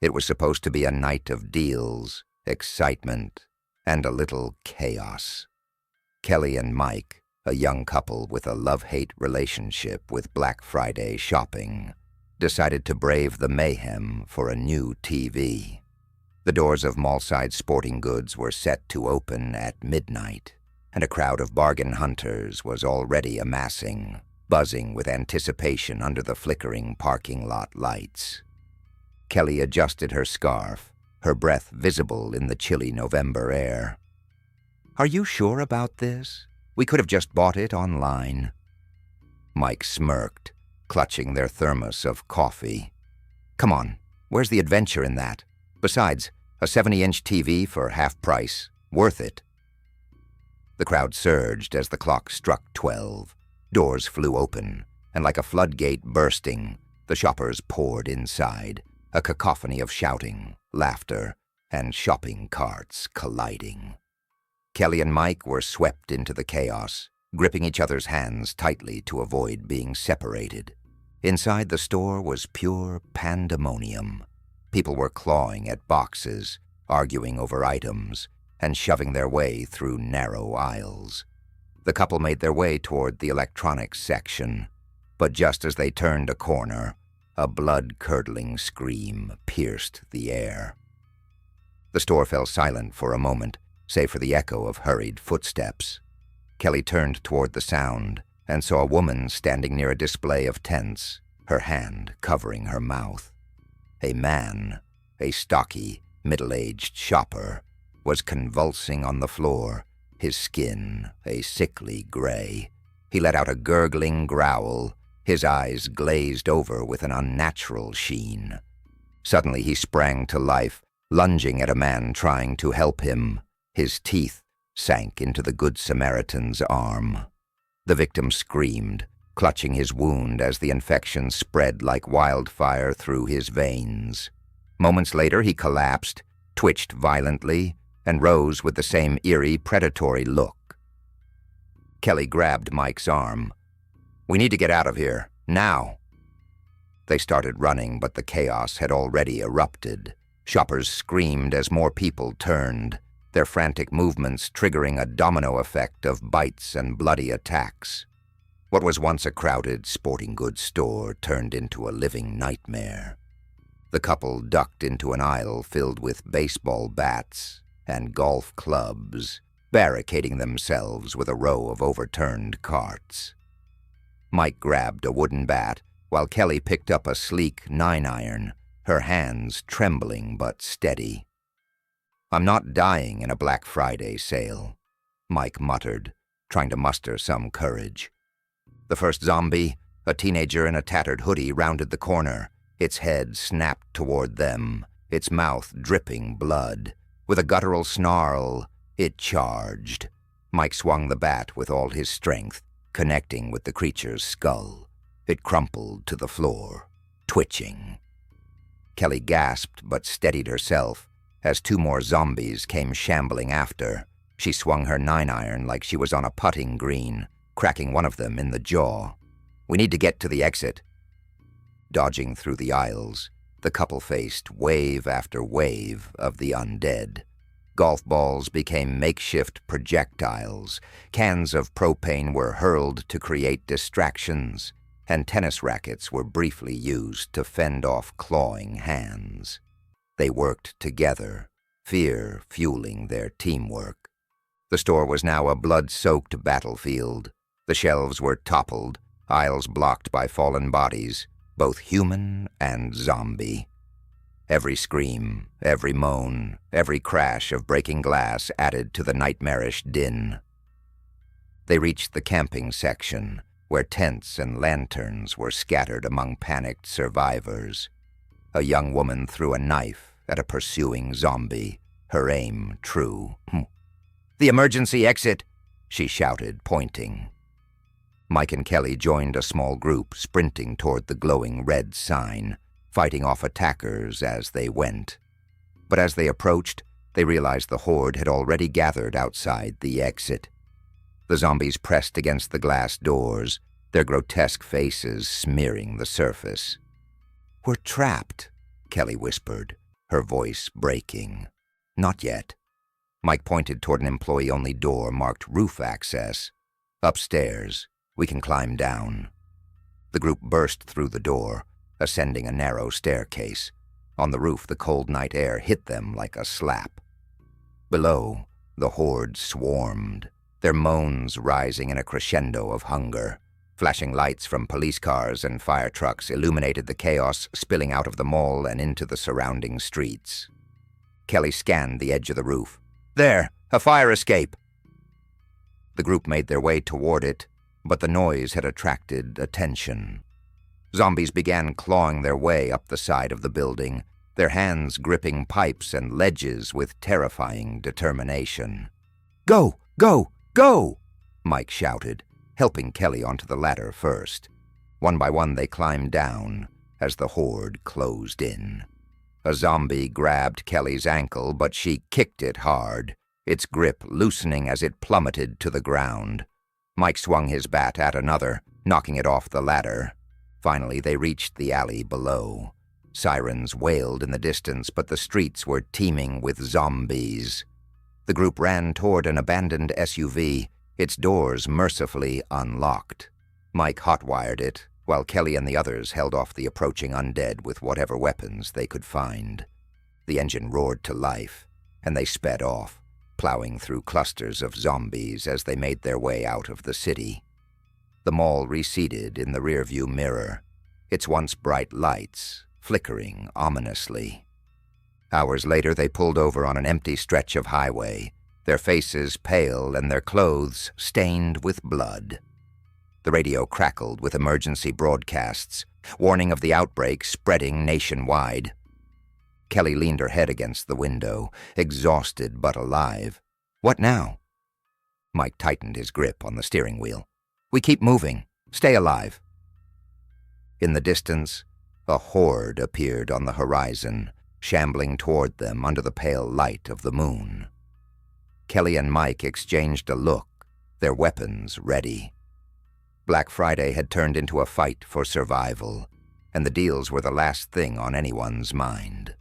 It was supposed to be a night of deals, excitement, and a little chaos. Kelly and Mike, a young couple with a love-hate relationship with Black Friday shopping, decided to brave the mayhem for a new TV. The doors of Mallside Sporting Goods were set to open at midnight, and a crowd of bargain hunters was already amassing, buzzing with anticipation under the flickering parking lot lights. Kelly adjusted her scarf, her breath visible in the chilly November air. "Are you sure about this? We could have just bought it online." Mike smirked, clutching their thermos of coffee. "Come on, where's the adventure in that? Besides, a 70-inch TV for half price. Worth it." The crowd surged as the clock struck 12. Doors flew open, and like a floodgate bursting, the shoppers poured inside, a cacophony of shouting, laughter, and shopping carts colliding. Kelly and Mike were swept into the chaos, gripping each other's hands tightly to avoid being separated. Inside the store was pure pandemonium. People were clawing at boxes, arguing over items, and shoving their way through narrow aisles. The couple made their way toward the electronics section, but just as they turned a corner, a blood-curdling scream pierced the air. The store fell silent for a moment, save for the echo of hurried footsteps. Kelly turned toward the sound and saw a woman standing near a display of tents, her hand covering her mouth. A man, a stocky, middle-aged shopper, was convulsing on the floor, his skin a sickly gray. He let out a gurgling growl, his eyes glazed over with an unnatural sheen. Suddenly he sprang to life, lunging at a man trying to help him. His teeth sank into the Good Samaritan's arm. The victim screamed, clutching his wound as the infection spread like wildfire through his veins. Moments later he collapsed, twitched violently, and rose with the same eerie, predatory look. Kelly grabbed Mike's arm. "We need to get out of here, now." They started running, but the chaos had already erupted. Shoppers screamed as more people turned, their frantic movements triggering a domino effect of bites and bloody attacks. What was once a crowded sporting goods store turned into a living nightmare. The couple ducked into an aisle filled with baseball bats and golf clubs, barricading themselves with a row of overturned carts. Mike grabbed a wooden bat, while Kelly picked up a sleek 9-iron, her hands trembling but steady. "I'm not dying in a Black Friday sale," Mike muttered, trying to muster some courage. The first zombie, a teenager in a tattered hoodie, rounded the corner. Its head snapped toward them, its mouth dripping blood. With a guttural snarl, it charged. Mike swung the bat with all his strength, connecting with the creature's skull. It crumpled to the floor, twitching. Kelly gasped but steadied herself as 2 more zombies came shambling after. She swung her 9-iron like she was on a putting green, cracking one of them in the jaw. "We need to get to the exit." Dodging through the aisles, the couple faced wave after wave of the undead. Golf balls became makeshift projectiles, cans of propane were hurled to create distractions, and tennis rackets were briefly used to fend off clawing hands. They worked together, fear fueling their teamwork. The store was now a blood-soaked battlefield. The shelves were toppled, aisles blocked by fallen bodies, both human and zombie. Every scream, every moan, every crash of breaking glass added to the nightmarish din. They reached the camping section, where tents and lanterns were scattered among panicked survivors. A young woman threw a knife at a pursuing zombie, her aim true. "The emergency exit!" she shouted, pointing. Mike and Kelly joined a small group sprinting toward the glowing red sign, fighting off attackers as they went. But as they approached, they realized the horde had already gathered outside the exit. The zombies pressed against the glass doors, their grotesque faces smearing the surface. "We're trapped," Kelly whispered, her voice breaking. "Not yet." Mike pointed toward an employee-only door marked Roof Access. "Upstairs. We can climb down." The group burst through the door, ascending a narrow staircase. On the roof, the cold night air hit them like a slap. Below, the horde swarmed, their moans rising in a crescendo of hunger. Flashing lights from police cars and fire trucks illuminated the chaos spilling out of the mall and into the surrounding streets. Kelly scanned the edge of the roof. "There! A fire escape!" The group made their way toward it, but the noise had attracted attention. Zombies began clawing their way up the side of the building, their hands gripping pipes and ledges with terrifying determination. "Go! Go! Go!" Mike shouted, helping Kelly onto the ladder first. One by one they climbed down as the horde closed in. A zombie grabbed Kelly's ankle, but she kicked it hard, its grip loosening as it plummeted to the ground. Mike swung his bat at another, knocking it off the ladder. Finally, they reached the alley below. Sirens wailed in the distance, but the streets were teeming with zombies. The group ran toward an abandoned SUV, its doors mercifully unlocked. Mike hotwired it, while Kelly and the others held off the approaching undead with whatever weapons they could find. The engine roared to life, and they sped off, plowing through clusters of zombies as they made their way out of the city. The mall receded in the rearview mirror, its once bright lights flickering ominously. Hours later, they pulled over on an empty stretch of highway, their faces pale and their clothes stained with blood. The radio crackled with emergency broadcasts, warning of the outbreak spreading nationwide. Kelly leaned her head against the window, exhausted but alive. "What now?" Mike tightened his grip on the steering wheel. "We keep moving. Stay alive." In the distance, a horde appeared on the horizon, shambling toward them under the pale light of the moon. Kelly and Mike exchanged a look, their weapons ready. Black Friday had turned into a fight for survival, and the deals were the last thing on anyone's mind.